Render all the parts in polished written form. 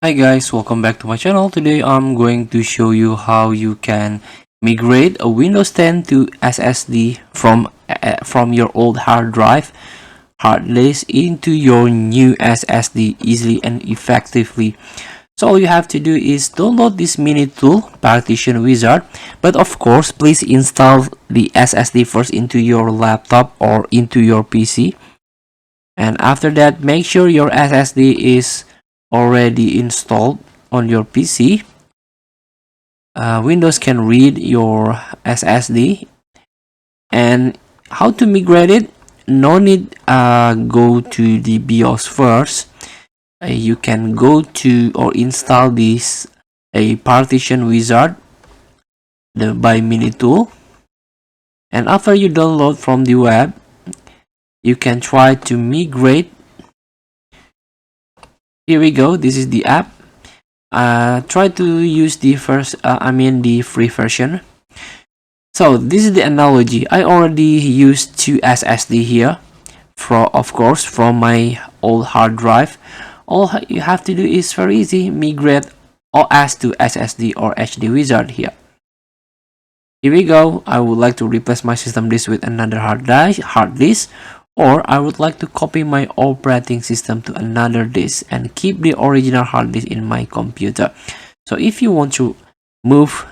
Hi guys, welcome back to my channel. Today I'm going to show you how you can migrate a Windows 10 to SSD from your old hard disk into your new SSD easily and effectively. So all you have to do is download this mini tool, Partition Wizard, but of course please install the SSD first into your laptop or into your PC. And after that, make sure your SSD is already installed on your PC. Windows can read your SSD. And how to migrate it? No need go to the BIOS first. You can go to or install this a partition wizard by mini tool. And after you download from the web, you can try to migrate. Here we go. This is the app. Try to use the the free version. So this is the analogy. I already used 2 SSD here, of course from my old hard drive. All you have to do is very easy, migrate OS to SSD or HD wizard here. Here we go. I would like to replace my system disk with another hard disk, or I would like to copy my operating system to another disk and keep the original hard disk in my computer. So if you want to move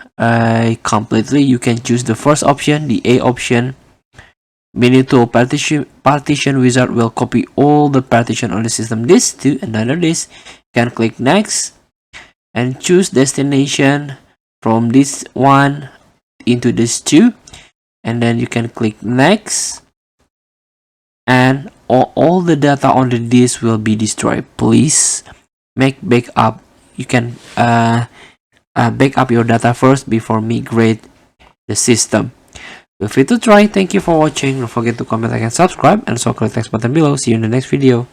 completely, you can choose the first option, the A option. Menu tool partition wizard will copy all the partition on the system disk to another disk. You can click next and choose destination from this one into this 2, and then you can click next, and all the data on the disk will be destroyed. Please make backup. You can back up your data first before migrate the system. Feel free to try. Thank you for watching. Don't forget to comment, like, and subscribe, and also click the next button below. See you in the next video.